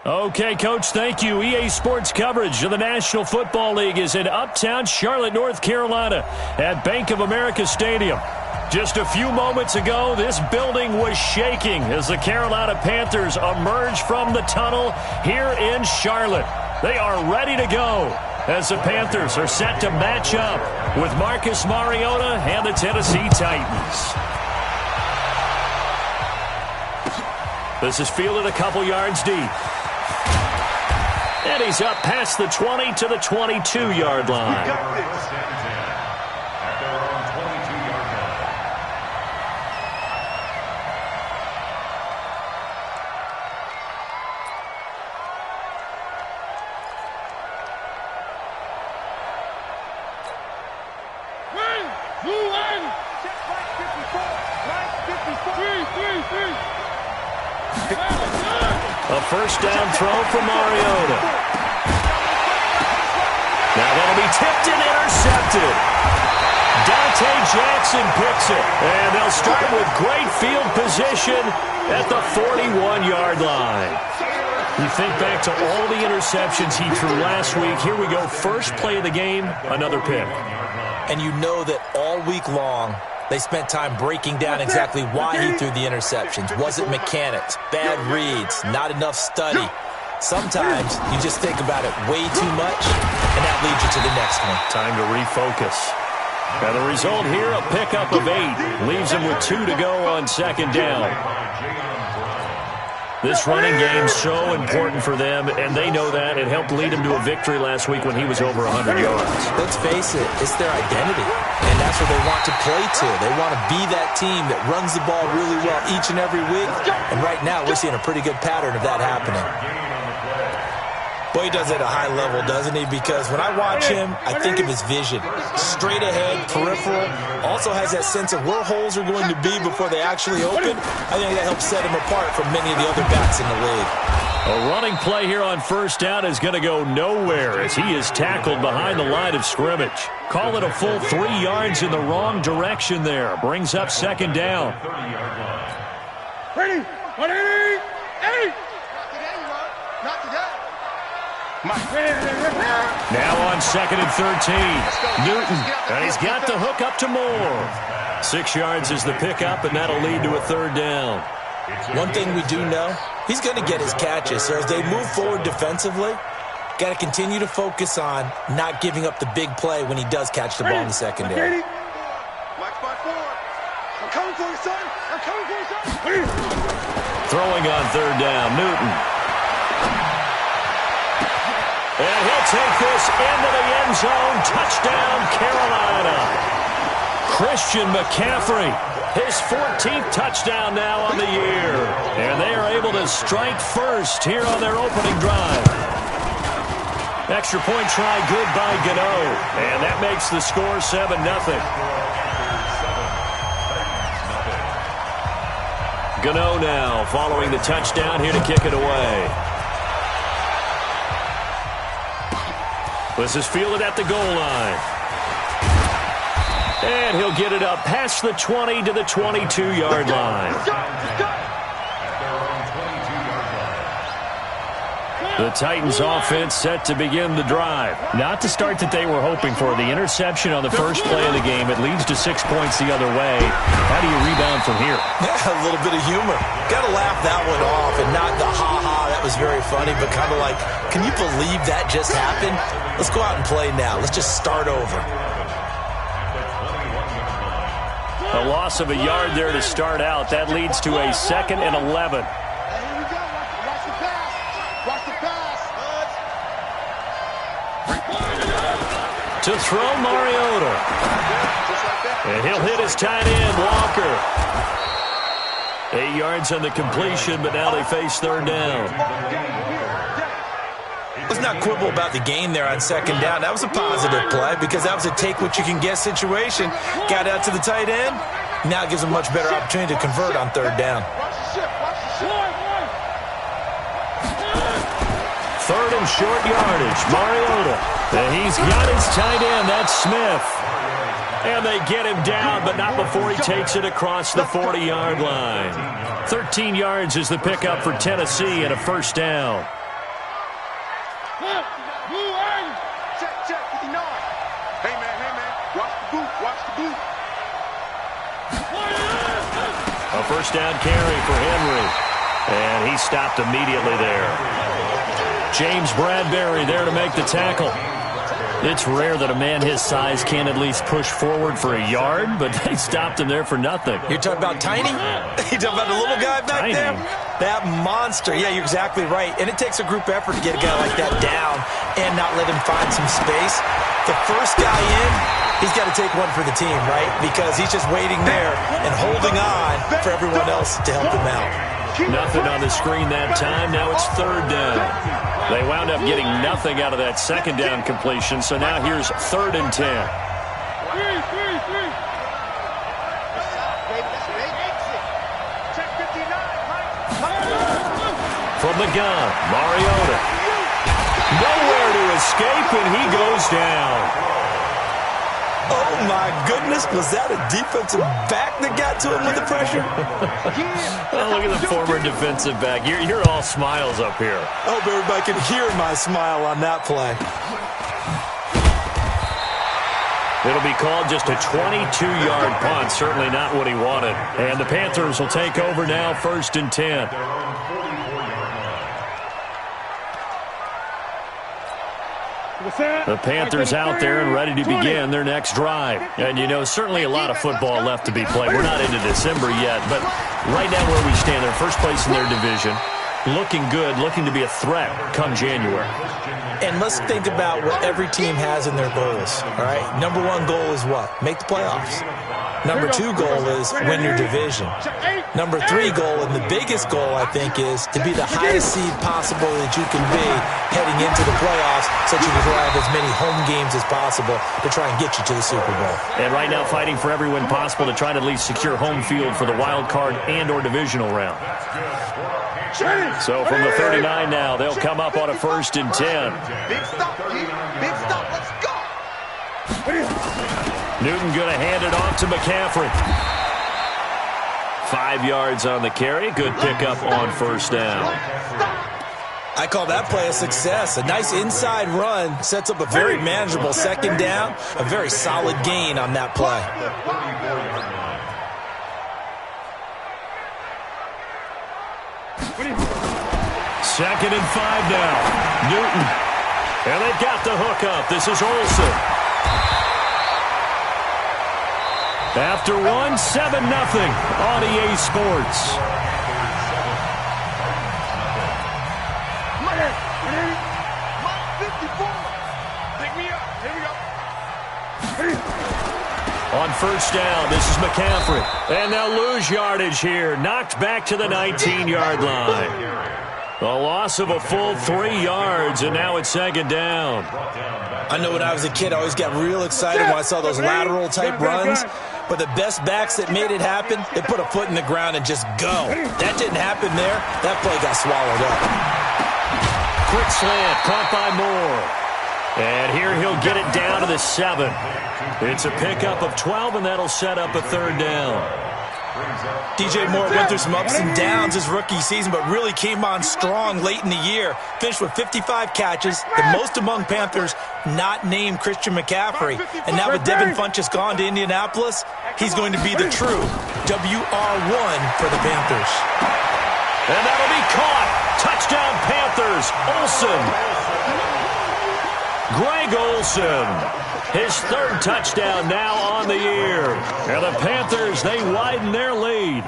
Okay, Coach, thank you. EA Sports coverage of the National Football League is in uptown Charlotte, North Carolina at Bank of America Stadium. Just a few moments ago, this building was shaking as the Carolina Panthers emerged from the tunnel here in Charlotte. They are ready to go as the Panthers are set to match up with Marcus Mariota and the Tennessee Titans. This is fielded a couple yards deep. And he's up past the 20 to the 22-yard line. A first down throw for Mariota. Now that'll be tipped and intercepted. Dante Jackson picks it. And they'll start with great field position at the 41-yard line. You think back to all the interceptions he threw last week. Here we go. First play of the game, another pick. And you know that all week long, they spent time breaking down exactly why he threw the interceptions. Was it mechanics, bad reads, not enough study? Sometimes you just think about it way too much, and that leads you to the next one. Time to refocus. Now the result here, a pickup of 8. Leaves him with 2 to go on second down. This running game's so important for them, and they know that. It helped lead him to a victory last week when he was over 100 yards. Let's face it, it's their identity, and that's what they want to play to. They want to be that team that runs the ball really well each and every week, and right now we're seeing a pretty good pattern of that happening. Boy, he does it at a high level, doesn't he? Because when I watch him, I think of his vision. Straight ahead, peripheral. Also has that sense of where holes are going to be before they actually open. I think that helps set him apart from many of the other backs in the league. A running play here on first down is going to go nowhere as he is tackled behind the line of scrimmage. Call it a full 3 yards in the wrong direction there. Brings up second down. Ready? 180! Not today. Now on second and 13. Newton, and he's got the hook up to Moore. 6 yards is the pickup, and that'll lead to a third down. One thing we do know, he's going to get his catches. So as they move forward defensively, got to continue to focus on not giving up the big play when he does catch the ball in the secondary. I'm coming for you, son. I'm coming for you, son. Throwing on third down, Newton. And he'll take this into the end zone. Touchdown, Carolina. Christian McCaffrey, his 14th touchdown now on the year. And they are able to strike first here on their opening drive. Extra point try good by Gano. And that makes the score 7-0. Gano now following the touchdown here to kick it away. This is fielded at the goal line. And he'll get it up past the 20 to the 22-yard line. The Titans offense set to begin the drive. Not the start that they were hoping for. The interception on the first play of the game. It leads to 6 points the other way. How do you rebound from here? Yeah, a little bit of humor. Got to laugh that one off and not the ha-ha. That was very funny, but kind of like, can you believe that just happened? Let's go out and play now. Let's just start over. A loss of a yard there to start out. That leads to a 2nd and 11. To throw Mariota. And he'll hit his tight end, Walker. 8 yards on the completion, but now they face third down. Let's not quibble about the gain there on second down. That was a positive play because that was a take-what-you-can-get situation. Got out to the tight end. Now it gives him a much better opportunity to convert on third down. Third and short yardage, Mariota. And he's got his tight end, that's Smith. And they get him down, but not before he takes it across the 40-yard line. 13 yards is the pickup for Tennessee and a first down. Check, 59. Hey, man, watch the boot. A first down carry for Henry. And he stopped immediately there. James Bradbury there to make the tackle. It's rare that a man his size can at least push forward for a yard, but they stopped him there for nothing. You're talking about Tiny? You're talking about the little guy back there? That monster. Yeah, you're exactly right. And it takes a group effort to get a guy like that down and not let him find some space. The first guy in, he's got to take one for the team, right? Because he's just waiting there and holding on for everyone else to help him out. Nothing on the screen that time. Now it's third down. They wound up getting nothing out of that second down completion, so now here's 3rd and 10. From the gun, Mariota. Nowhere to escape, and he goes down. Oh, my goodness. Was that a defensive back that got to him with the pressure? Oh, look at the former defensive back. You're all smiles up here. I hope everybody can hear my smile on that play. It'll be called just a 22-yard punt. Certainly not what he wanted. And the Panthers will take over now, 1st and 10. The Panthers out there and ready to begin their next drive. And, you know, certainly a lot of football left to be played. We're not into December yet, but right now where we stand, they're first place in their division. Looking good, looking to be a threat come January. And let's think about what every team has in their goals, all right? Number 1 goal is what? Make the playoffs. Number 2 goal is win your division. Number 3 goal, and the biggest goal, I think, is to be the highest seed possible that you can be heading into the playoffs so that you can have as many home games as possible to try and get you to the Super Bowl. And right now fighting for every win possible to try to at least secure home field for the wild card and or divisional round. So from the 39 now, they'll come up on a 1st and 10. Big stop, let's go. Newton going to hand it off to McCaffrey. 5 yards on the carry. Good pickup on first down. I call that play a success. A nice inside run sets up a very manageable second down. A very solid gain on that play. Second and 5 now. Newton. And they've got the hook up. This is Olsen. After 1, 7-0 on EA Sports. On first down, this is McCaffrey. And they'll lose yardage here. Knocked back to the 19-yard line. A loss of a full 3 yards, and now it's second down. I know when I was a kid, I always got real excited when I saw those lateral-type runs. But the best backs that made it happen, they put a foot in the ground and just go. That didn't happen there. That play got swallowed up. Quick slant, caught by Moore. And here he'll get it down to the 7. It's a pickup of 12, and that'll set up a third down. DJ Moore went through some ups and downs his rookie season, but really came on strong late in the year. Finished with 55 catches, the most among Panthers not named Christian McCaffrey. And now with Devin Funchess gone to Indianapolis, he's going to be the true WR1 for the Panthers. And that'll be caught. Touchdown Panthers. Olsen. Greg Olsen. His 3rd touchdown now on the year. And the Panthers, they widen their lead.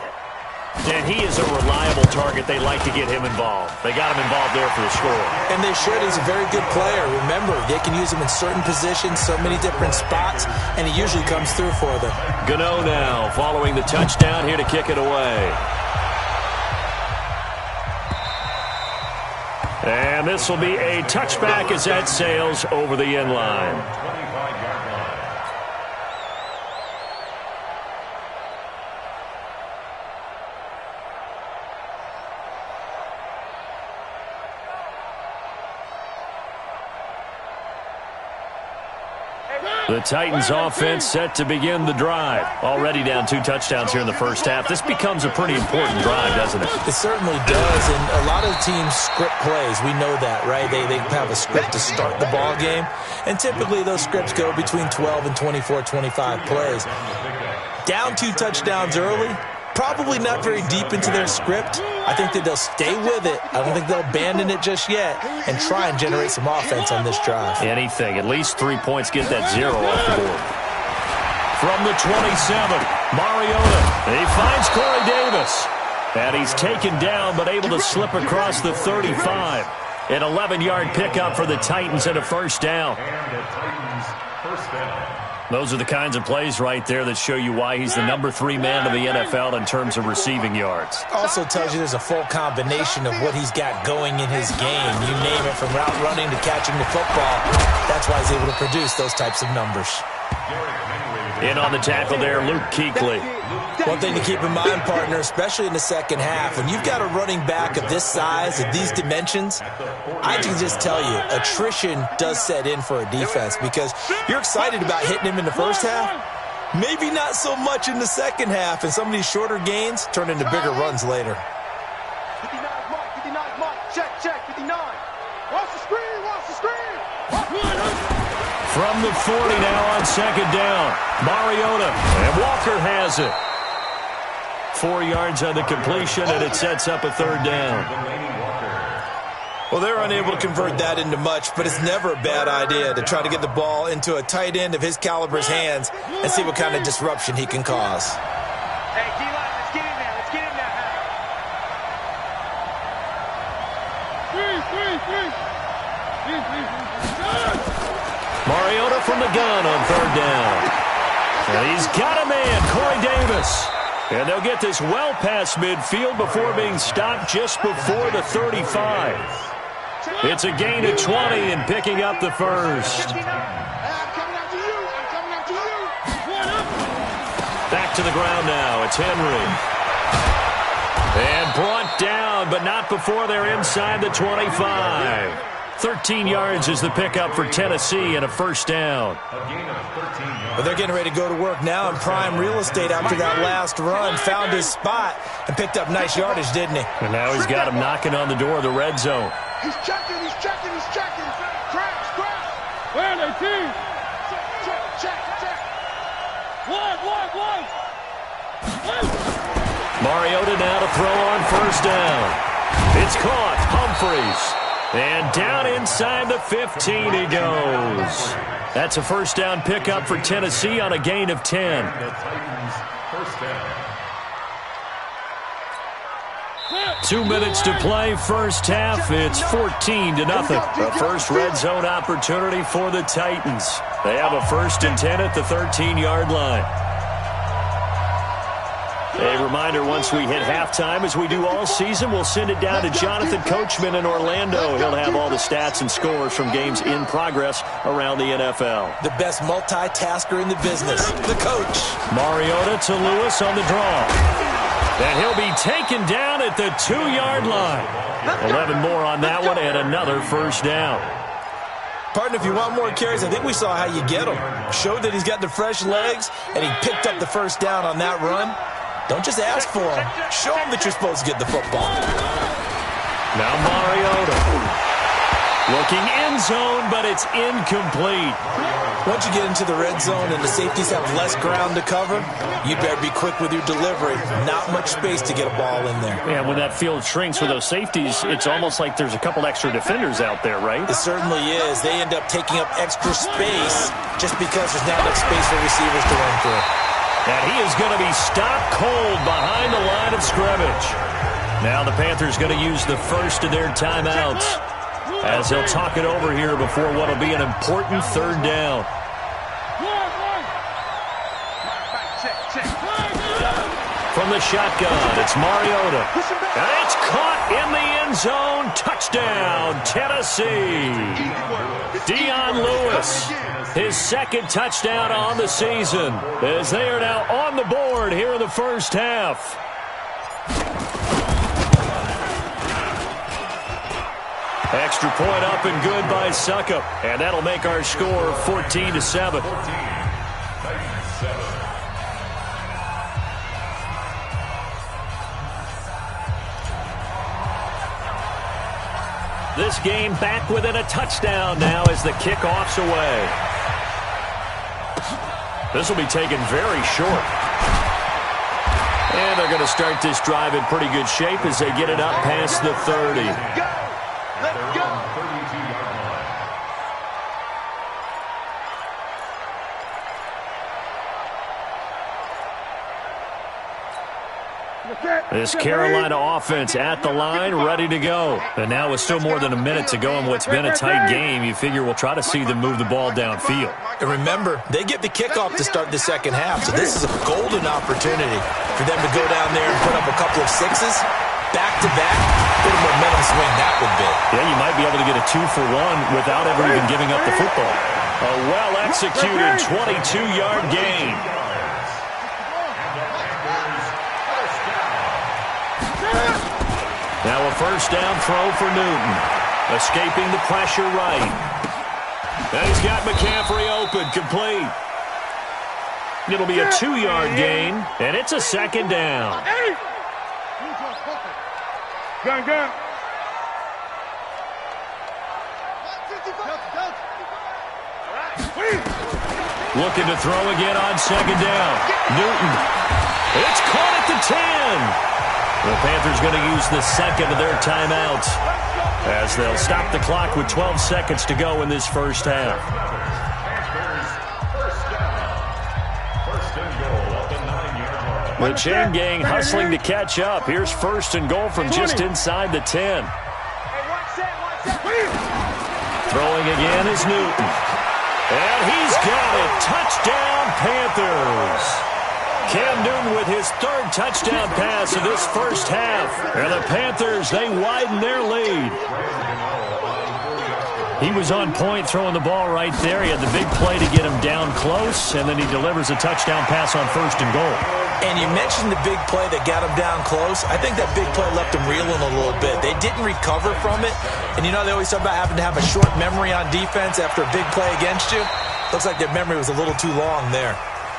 And he is a reliable target. They like to get him involved. They got him involved there for the score. And they should. He's a very good player. Remember, they can use him in certain positions, so many different spots, and he usually comes through for them. Gano now following the touchdown here to kick it away. And this will be a touchback as that sails over the end line. The Titans offense set to begin the drive. Already down 2 touchdowns here in the first half. This becomes a pretty important drive, doesn't it? It certainly does, and a lot of teams script plays. We know that, right? They have a script to start the ball game, and typically those scripts go between 12 and 24, 25 plays. Down 2 touchdowns early, probably not very deep into their script. I think that they'll stay with it. I don't think they'll abandon it just yet and try and generate some offense on this drive. Anything. At least 3 points. Get that 0 off the board. From the 27, Mariota. He finds Corey Davis. And he's taken down but able to slip across the 35. An 11-yard pickup for the Titans and a first down. Those are the kinds of plays right there that show you why he's the number 3 man of the NFL in terms of receiving yards. Also tells you there's a full combination of what he's got going in his game. You name it, from route running to catching the football. That's why he's able to produce those types of numbers. In on the tackle there, Luke Kuechly. One thing to keep in mind, partner, especially in the second half, when you've got a running back of this size, of these dimensions, I can just tell you, attrition does set in for a defense because you're excited about hitting him in the first half, maybe not so much in the second half, and some of these shorter gains turn into bigger runs later. 59 mark, check, 59. Watch the screen. From the 40 now on second down. Mariota, and Walker has it. 4 yards on the completion, and it sets up a third down. Well, they're unable to convert that into much, but it's never a bad idea to try to get the ball into a tight end of his caliber's hands and see what kind of disruption he can cause. Hey, D-line, let's get in there. Mariota from the gun on third down. And he's got a man, Corey Davis. And they'll get this well past midfield before being stopped just before the 35. It's a gain of 20 and picking up the first. Back to the ground now. It's Henry. And brought down, but not before they're inside the 25. 13 yards is the pickup for Tennessee and a first down. But they're getting ready to go to work now in prime real estate after that last run. Found his spot and picked up nice yardage, didn't he? And now he's got him knocking on the door of the red zone. He's checking. Crash. Where are they, team? Check. One. Mariota now to throw on first down. It's caught. Humphreys. And down inside the 15 he goes. That's a first down pickup for Tennessee on a gain of 10. 2 minutes to play first half. It's 14-0. A first red zone opportunity for the Titans. They have a 1st and 10 at the 13-yard line. A reminder, once we hit halftime, as we do all season, we'll send it down to Jonathan Coachman in Orlando. He'll have all the stats and scores from games in progress around the NFL. The best multitasker in the business, the coach. Mariota to Lewis on the draw. And he'll be taken down at the 2-yard line. 11 more on that one and another first down. Partner, if you want more carries, I think we saw how you get them. Showed that he's got the fresh legs, and he picked up the first down on that run. Don't just ask for him. Show him that you're supposed to get the football. Now Mariota. Looking end zone, but it's incomplete. Once you get into the red zone and the safeties have less ground to cover, you better be quick with your delivery. Not much space to get a ball in there. Yeah, when that field shrinks with those safeties, it's almost like there's a couple extra defenders out there, right? It certainly is. They end up taking up extra space just because there's not enough space for receivers to run through. And he is going to be stopped cold behind the line of scrimmage. Now the Panthers going to use the first of their timeouts as they'll talk it over here before what will be an important third down. From the shotgun, it's Mariota. And it's caught in the end end zone. Touchdown, Tennessee. Dion Lewis, his second touchdown on the season, as they are now on the board here in the first half. Extra point up and good by Suckup, and that'll make our score 14-7. This game back within a touchdown now as the kickoff's away. This will be taken very short. And they're going to start this drive in pretty good shape as they get it up past the 30. Let's go. This Carolina offense at the line, ready to go. And now with still more than a minute to go in what's been a tight game, you figure we'll try to see them move the ball downfield. And remember, they get the kickoff to start the second half, so this is a golden opportunity for them to go down there and put up a couple of sixes, back-to-back. What a momentum swing that would be. Yeah, you might be able to get a 2-for-1 without ever even giving up the football. A well-executed 22-yard gain. Now a first down throw for Newton. Escaping the pressure right. And he's got McCaffrey open, complete. It'll be a 2-yard gain, and it's a second down. Gun. Looking to throw again on second down. Newton. It's caught at the 10. The Panthers going to use the second of their timeouts as they'll stop the clock with 12 seconds to go in this first half. The chain gang hustling to catch up. Here's first and goal from just inside the 10. Throwing again is Newton. And he's got it. Touchdown, Panthers. Cam Newton with his third touchdown pass of this first half. And the Panthers, they widen their lead. He was on point throwing the ball right there. He had the big play to get him down close, and then he delivers a touchdown pass on first and goal. And you mentioned the big play that got him down close. I think that big play left him reeling a little bit. They didn't recover from it. And you know they always talk about having to have a short memory on defense after a big play against you. Looks like their memory was a little too long there.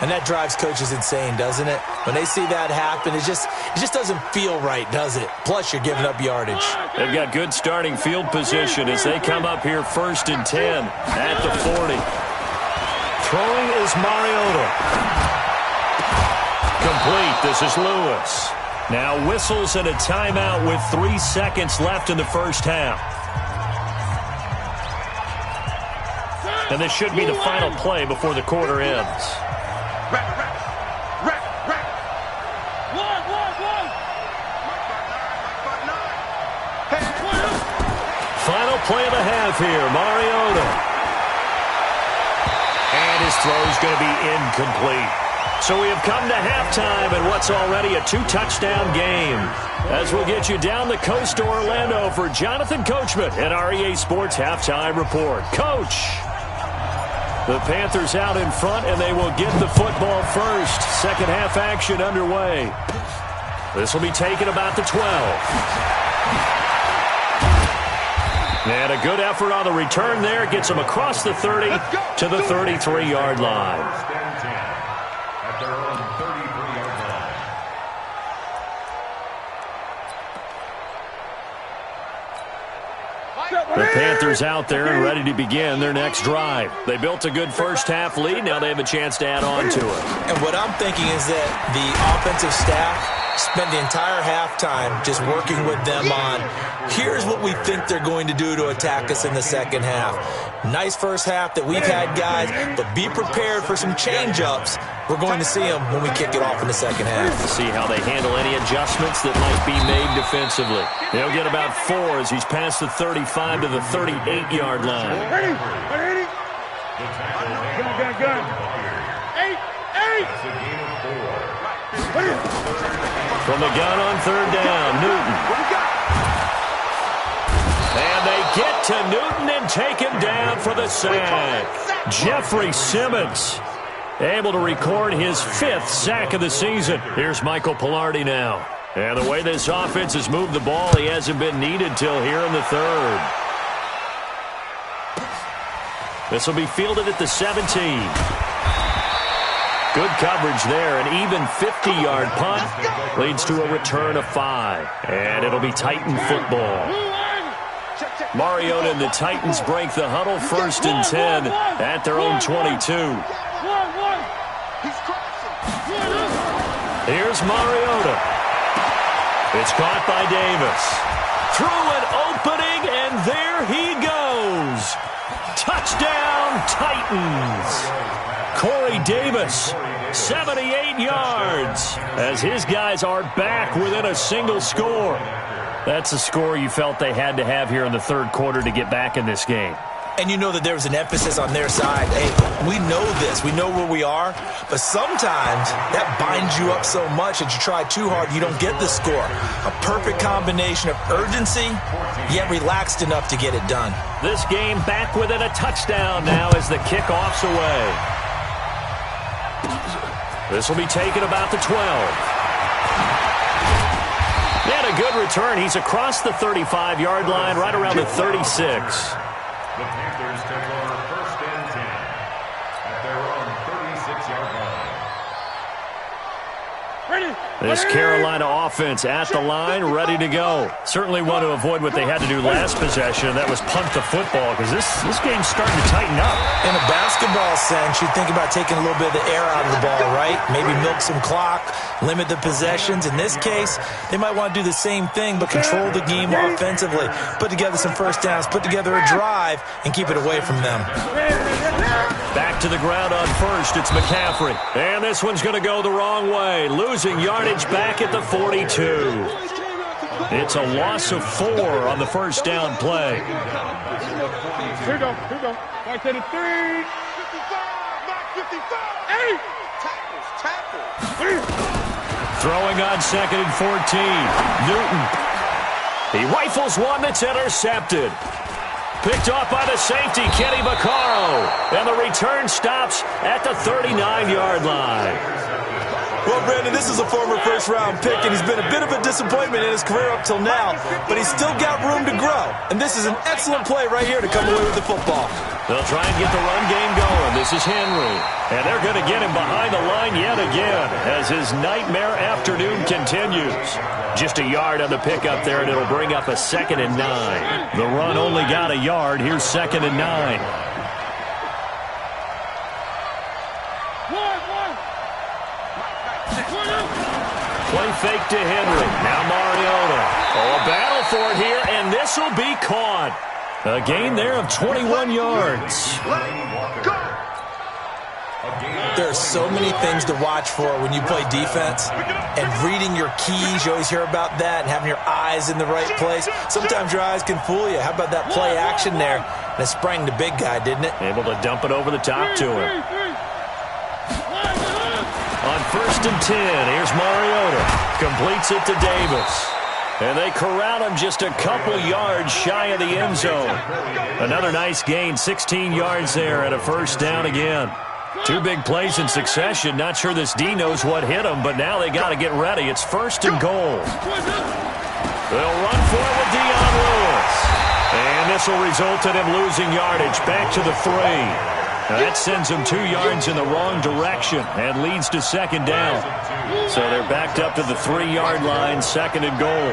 And that drives coaches insane, doesn't it? When they see that happen, it just doesn't feel right, does it? Plus, you're giving up yardage. They've got good starting field position as they come up here first and 10 at the 40. Throwing is Mariota. Complete. This is Lewis. Now whistles and a timeout with 3 seconds left in the first half. And this should be the final play before the quarter ends. Final play of the half here, Mariota. And his throw's going to be incomplete. So we have come to halftime in what's already a 2-touchdown game. As we'll get you down the coast to Orlando for Jonathan Coachman at our EA Sports Halftime Report. Coach! The Panthers out in front, and they will get the football first. Second half action underway. This will be taken about the 12. And a good effort on the return there. Gets them across the 30 to the 33-yard line. The Panthers out there and ready to begin their next drive. They built a good first half lead. Now they have a chance to add on to it. And what I'm thinking is that the offensive staff spent the entire halftime just working with them on, here's what we think they're going to do to attack us in the second half. Nice first half that we've had, guys, but be prepared for some change-ups. We're going to see them when we kick it off in the second half. See how they handle any adjustments that might be made defensively. They'll get about 4 as he's past the 35 to the 38-yard line. Ready. Gun. 8. From the gun on third down, Newton. to Newton and taken down for the sack. Jeffrey Simmons able to record his 5th sack of the season. Here's Michael Pilardi now. And the way this offense has moved the ball, he hasn't been needed till here in the 3rd. This will be fielded at the 17. Good coverage there. An even 50-yard punt leads to a return of 5. And it'll be Titan football. Mariota and the Titans break the huddle, 1st and 10 at their own 22. Here's Mariota. It's caught by Davis. Through an opening, and there he goes. Touchdown, Titans. Corey Davis, 78 yards, as his guys are back within a single score. That's a score you felt they had to have here in the 3rd quarter to get back in this game. And you know that there was an emphasis on their side. Hey, we know this. We know where we are. But sometimes that binds you up so much that you try too hard, you don't get the score. A perfect combination of urgency, yet relaxed enough to get it done. This game back within a touchdown now as the kickoff's away. This will be taken about the 12. And a good return. He's across the 35-yard line, right around the 36. The Panthers take over 1st and 10 at their own 36-yard line. This Carolina offense at the line, ready to go. Certainly want to avoid what they had to do last possession, and that was punt the football, because this game's starting to tighten up. In a basketball sense, you think about taking a little bit of the air out of the ball, right? Maybe milk some clock, limit the possessions. In this case, they might want to do the same thing, but control the game offensively. Put together some first downs, put together a drive, and keep it away from them. Back to the ground on 1st, it's McCaffrey. And this one's going to go the wrong way. Losing yardage back at the 42. It's a loss of 4 on the 1st down play. Here we go. Right to the 3. 55, not 55. 8. Tackles. Throwing on 2nd and 14. Newton. He rifles one that's intercepted. Picked off by the safety, Kenny Vaccaro. And the return stops at the 39-yard line. Well, Brandon, this is a former first-round pick, and he's been a bit of a disappointment in his career up till now, but he's still got room to grow. And this is an excellent play right here to come away with the football. They'll try and get the run game going. This is Henry. And they're going to get him behind the line yet again as his nightmare afternoon continues. Just a yard on the pickup there, and it'll bring up a 2nd and 9. The run only got a yard. Here's 2nd and 9. Play fake to Henry. Now Mariota. Oh, a battle for it here, and this will be caught. A gain there of 21 yards. There are so many things to watch for when you play defense. And reading your keys, you always hear about that, and having your eyes in the right place. Sometimes your eyes can fool you. How about that play action there? And it sprang the big guy, didn't it? Able to dump it over the top to him. On 1st and 10, here's Mariota. Completes it to Davis. And they corral him just a couple yards shy of the end zone. Another nice gain, 16 yards there, and a 1st down again. 2 big plays in succession. Not sure this D knows what hit him, but now they got to get ready. It's 1st and goal. They'll run for it with Dion Lewis. And this will result in him losing yardage back to the 3. Now that sends them 2 yards in the wrong direction and leads to 2nd down. So they're backed up to the 3-yard line, 2nd and goal.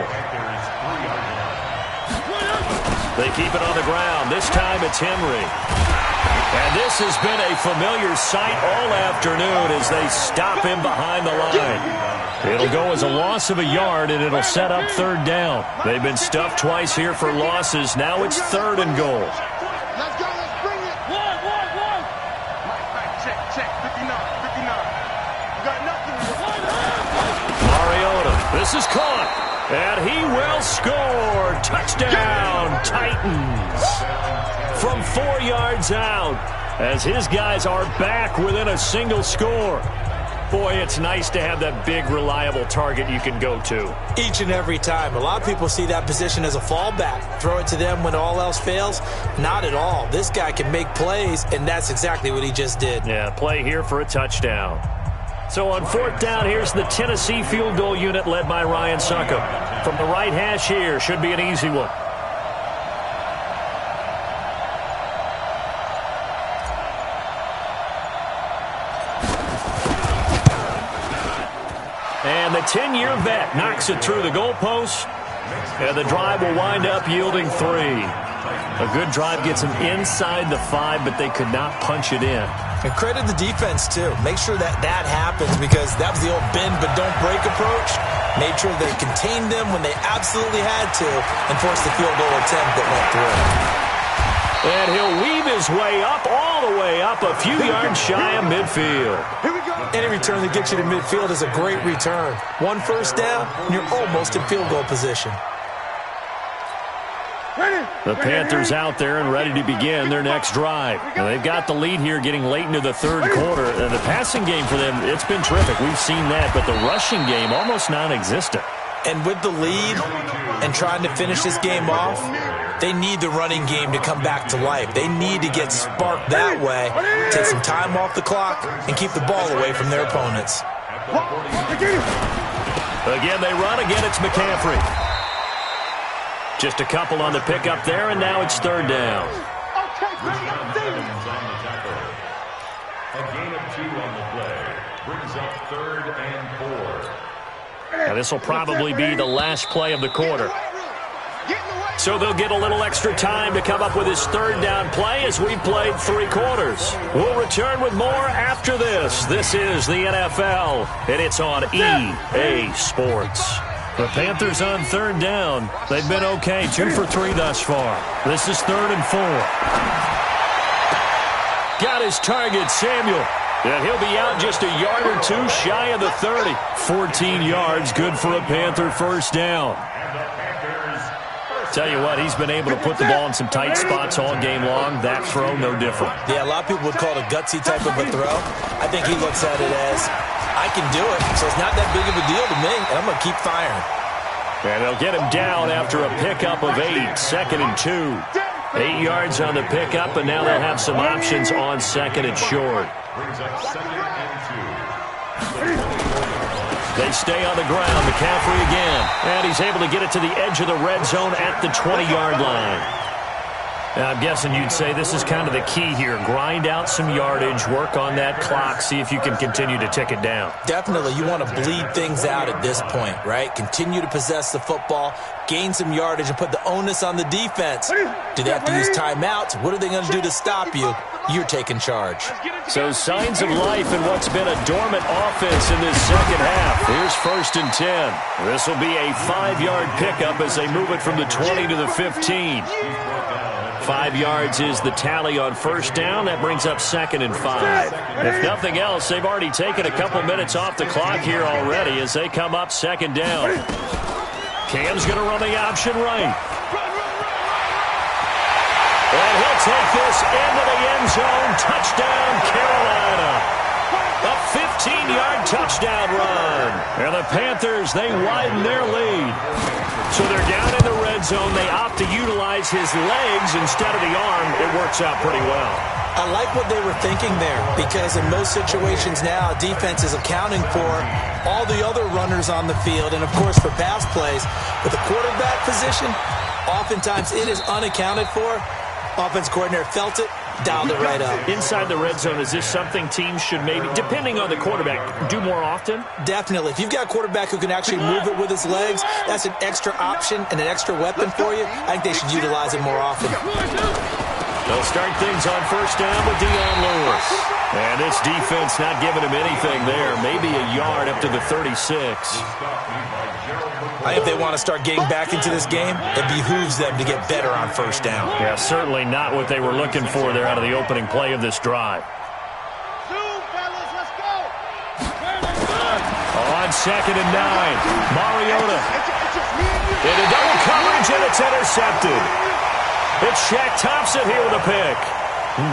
They keep it on the ground. This time it's Henry. And this has been a familiar sight all afternoon as they stop him behind the line. It'll go as a loss of a yard, and it'll set up 3rd down. They've been stuffed twice here for losses. Now it's 3rd and goal. Let's go. Let's bring it. Check. 59. You got nothing. Mariota. This is caught. And he will score. Touchdown, Titans. From 4 yards out, as his guys are back within a single score. Boy, it's nice to have that big, reliable target you can go to. Each and every time. A lot of people see that position as a fallback. Throw it to them when all else fails. Not at all. This guy can make plays, and that's exactly what he just did. Yeah, play here for a touchdown. So on 4th down, here's the Tennessee field goal unit led by Ryan Succop. From the right hash here, should be an easy one. And the 10-year vet knocks it through the goalpost. And the drive will wind up yielding 3. A good drive gets them inside the 5, but they could not punch it in. And credit the defense, too. Make sure that happens, because that was the old bend but don't break approach. Made sure they contained them when they absolutely had to and forced the field goal attempt that went through. And he'll weave his way up, all the way up, a few yards shy of midfield. Here we go. Any return that gets you to midfield is a great return. 1 first down, and you're almost in field goal position. The Panthers out there and ready to begin their next drive. Now, they've got the lead here getting late into the 3rd quarter. The passing game for them, it's been terrific. We've seen that, but the rushing game almost non-existent. And with the lead and trying to finish this game off, they need the running game to come back to life. They need to get sparked that way, take some time off the clock, and keep the ball away from their opponents. Again, they run. Again, it's McCaffrey. Just a couple on the pickup there, and now it's 3rd down. A gain of 2 on the play brings up 3rd and 4. Now, this will probably be the last play of the quarter. So they'll get a little extra time to come up with his 3rd down play as we've played 3 quarters. We'll return with more after this. This is the NFL, and it's on EA Sports. The Panthers on 3rd down. They've been okay, 2 for 3 thus far. This is 3rd and 4. Got his target, Samuel. And he'll be out just a yard or 2 shy of the 30. 14 yards, good for a Panther first down. Tell you what, he's been able to put the ball in some tight spots all game long. That throw, no different. Yeah, a lot of people would call it a gutsy type of a throw. I think he looks at it as, I can do it, so it's not that big of a deal to me, and I'm going to keep firing. And they'll get him down after a pickup of 8, 2nd and 2. 8 yards on the pickup, and now they'll have some options on 2nd and short. Brings up 2nd and 2. They stay on the ground. McCaffrey again. And he's able to get it to the edge of the red zone at the 20-yard line. Now, I'm guessing you'd say this is kind of the key here. Grind out some yardage, work on that clock, see if you can continue to tick it down. Definitely. You want to bleed things out at this point, right? Continue to possess the football, gain some yardage, and put the onus on the defense. Do they have to use timeouts? What are they going to do to stop you? You're taking charge. So signs of life in what's been a dormant offense in this second half. Here's 1st and 10. This will be a 5-yard pickup as they move it from the 20 to the 15. 5 yards is the tally on 1st down. That brings up 2nd and 5. If nothing else, they've already taken a couple minutes off the clock here already as they come up 2nd down. Cam's going to run the option right. And he'll take this into the end zone. Touchdown, Carolina. A 15-yard touchdown run. And the Panthers, they widen their lead. So they're down in the red zone. They opt to utilize his legs instead of the arm. It works out pretty well. I like what they were thinking there, because in most situations now, defense is accounting for all the other runners on the field, and, of course, for pass plays. With the quarterback position, oftentimes it is unaccounted for. Offense coordinator felt it, dialed it right up. Inside the red zone, is this something teams should maybe, depending on the quarterback, do more often? Definitely. If you've got a quarterback who can actually move it with his legs, that's an extra option and an extra weapon for you. I think they should utilize it more often. They'll start things on 1st down with Dion Lewis. And this defense not giving him anything there. Maybe a yard up to the 36. I think if they want to start getting back into this game, it behooves them to get better on 1st down. Yeah, certainly not what they were looking for there out of the opening play of this drive. On 2nd and 9, Mariota. Into double coverage, and it's intercepted. It's Shaq Thompson here with a pick.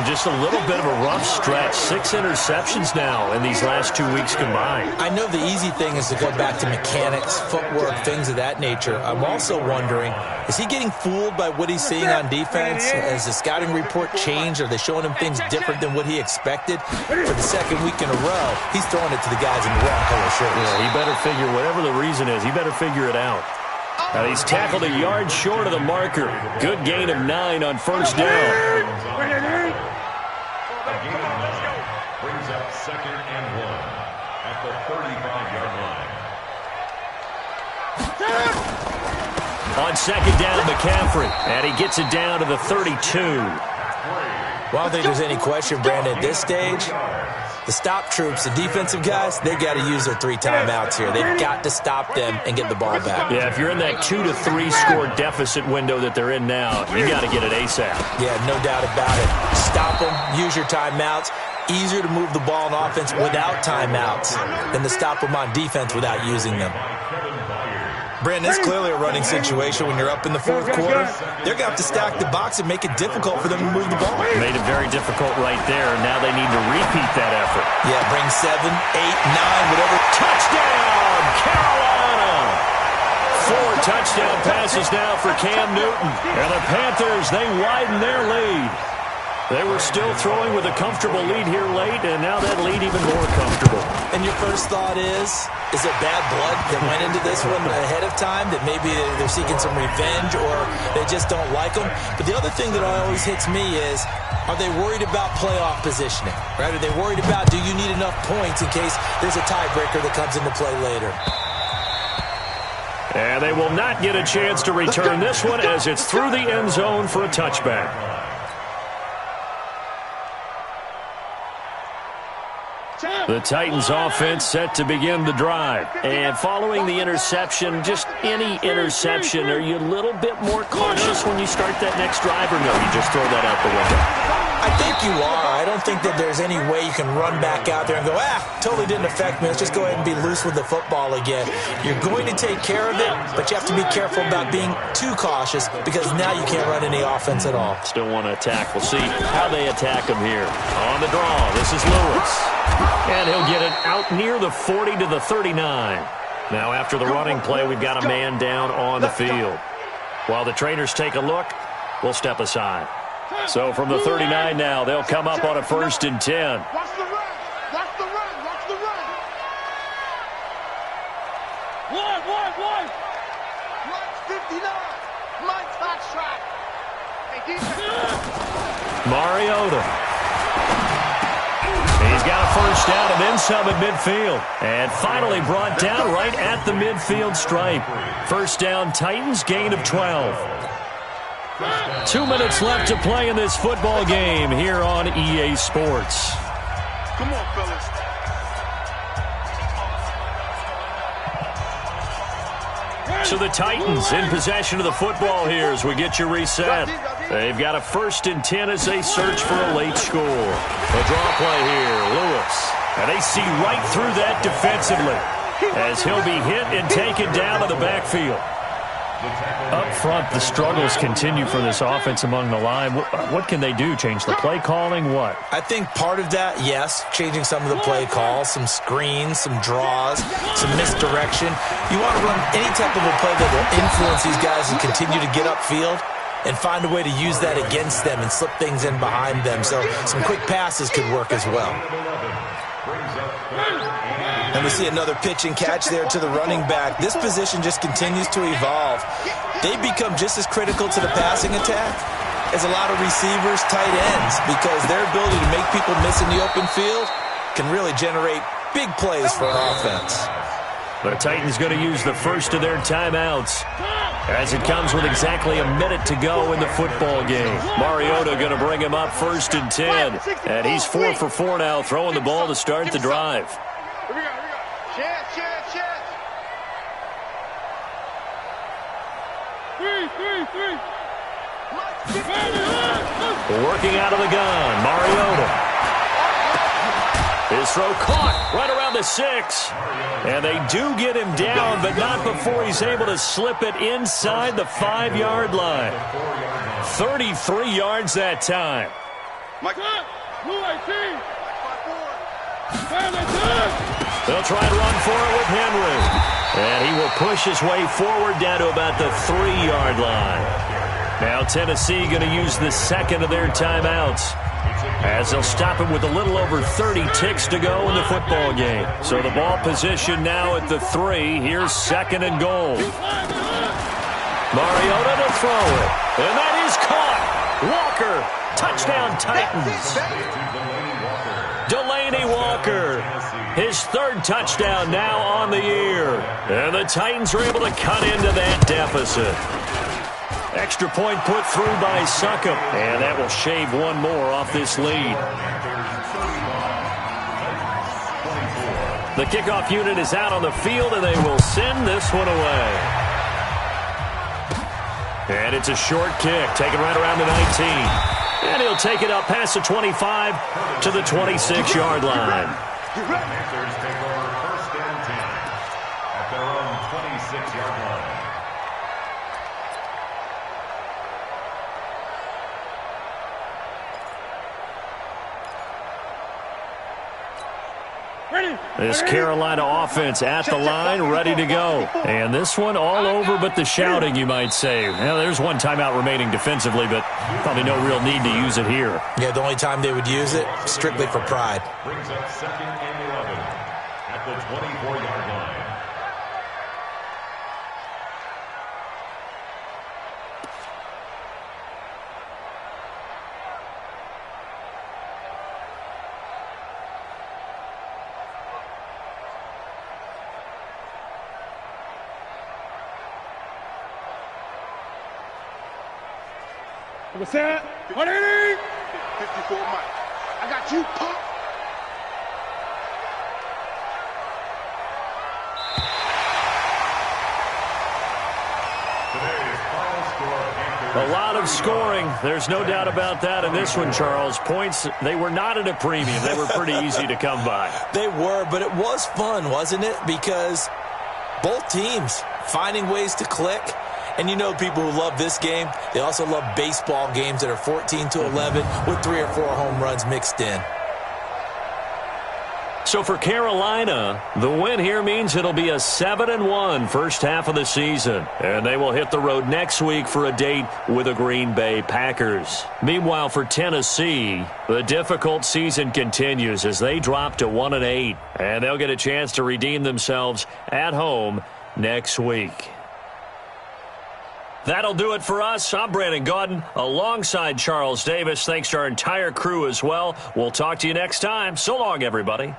Just a little bit of a rough stretch. 6 interceptions now in these last 2 weeks combined. I know the easy thing is to go back to mechanics, footwork, things of that nature. I'm also wondering, is he getting fooled by what he's seeing on defense? Has the scouting report changed? Are they showing him things different than what he expected? For the second week in a row, he's throwing it to the guys in the wrong color shirts. Yeah, he better figure, whatever the reason is, he better figure it out. Now he's tackled a yard short of the marker. Good gain of 9 on first down. A gain of 9 brings up 2nd and 1 at the 35-yard line. On 2nd down, McCaffrey, and he gets it down to the 32. Well, I don't think there's any question, Brandon, at this stage, the stop troops, the defensive guys, they got to use their 3 timeouts here. They've got to stop them and get the ball back. Yeah, if you're in that 2 to 3 score deficit window that they're in now, you got to get it ASAP. Yeah, no doubt about it. Stop them, use your timeouts. Easier to move the ball on offense without timeouts than to stop them on defense without using them. Brandon, it's clearly a running situation when you're up in the 4th quarter. They're going to have to stack the box and make it difficult for them to move the ball. Made it very difficult right there. Now they need to repeat that effort. Yeah, bring 7, 8, 9, whatever. Touchdown, Carolina! 4 touchdown passes now for Cam Newton. And the Panthers, they widen their lead. They were still throwing with a comfortable lead here late, and now that lead even more comfortable. And your first thought is it bad blood that went into this one ahead of time, that maybe they're seeking some revenge or they just don't like them? But the other thing that always hits me is, are they worried about playoff positioning? Right? Are they worried about, do you need enough points in case there's a tiebreaker that comes into play later? And they will not get a chance to return this one as it's through the end zone for a touchback. The Titans offense set to begin the drive. And following the interception, just any interception, are you a little bit more cautious when you start that next drive, or no, you just throw that out the window? I think you are. I don't think that there's any way you can run back out there and go, totally didn't affect me. Let's just go ahead and be loose with the football again. You're going to take care of it, but you have to be careful about being too cautious because now you can't run any offense at all. Still want to attack. We'll see how they attack him here. On the draw, this is Lewis. And he'll get it out near the 40 to the 39. Now after the running play, we've got a man down on the field. While the trainers take a look, we'll step aside. So from the 39 now, they'll come up on a 1st and 10. Watch the run. Watch the run. Watch the run. One. Watch 59. My touch track. Mariota. He's got a 1st down and then some at midfield. And finally brought down right at the midfield stripe. 1st down, Titans, gain of 12. 2 minutes left to play in this football game here on EA Sports. Come on, fellas. So the Titans in possession of the football here as we get you reset. They've got a 1st and 10 as they search for a late score. A draw play here, Lewis. And they see right through that defensively as he'll be hit and taken down to the backfield. Up front, the struggles continue for this offense among the line. What can they do? Change the play calling? What? I think part of that, yes, changing some of the play calls, some screens, some draws, some misdirection. You want to run any type of a play that will influence these guys and continue to get upfield and find a way to use that against them and slip things in behind them. So some quick passes could work as well. And we see another pitch and catch there to the running back. This position just continues to evolve. They become just as critical to the passing attack as a lot of receivers, tight ends, because their ability to make people miss in the open field can really generate big plays for an offense. The Titans going to use the first of their timeouts as it comes with exactly a minute to go in the football game. Mariota going to bring him up 1st and 10. And he's 4 for 4 now, throwing the ball to start the drive. Here we go. Chance. Three. Working out of the gun, Mariota. His throw caught right around the 6. And they do get him down, but not before he's able to slip it inside the 5-yard line. 33 yards that time. Mike. Blue 18. They'll try to run for it with Henry. And he will push his way forward down to about the 3-yard line. Now Tennessee going to use the second of their timeouts, as they'll stop him with a little over 30 ticks to go in the football game. So the ball position now at the 3. Here's second and goal. Mariota to throw it. And that is caught. Walker, touchdown Titans. Delaney Walker, his 3rd touchdown now on the year. And the Titans are able to cut into that deficit. Extra point put through by Succop, and that will shave one more off this lead. The kickoff unit is out on the field, and they will send this one away. And it's a short kick, taken right around the 19. And he'll take it up past the 25 to the 26-yard line. Panthers take over 1st and 10 at their own 26-yard line. This Carolina offense at the line, ready to go. And this one all over but the shouting, you might say. Well, there's one timeout remaining defensively, but probably no real need to use it here. Yeah, the only time they would use it, strictly for pride. Brings up 2nd and 11 at the 24-yard line. What's that? 180. 54 Mike. I got you, Pop. A lot of scoring. There's no doubt about that in this one, Charles. Points, they were not at a premium. They were pretty easy to come by. They were, but it was fun, wasn't it? Because both teams finding ways to click. And you know people who love this game, they also love baseball games that are 14-11 with 3 or 4 home runs mixed in. So for Carolina, the win here means it'll be a 7-1 first half of the season. And they will hit the road next week for a date with the Green Bay Packers. Meanwhile, for Tennessee, the difficult season continues as they drop to 1-8. And they'll get a chance to redeem themselves at home next week. That'll do it for us. I'm Brandon Gaudin alongside Charles Davis. Thanks to our entire crew as well. We'll talk to you next time. So long, everybody.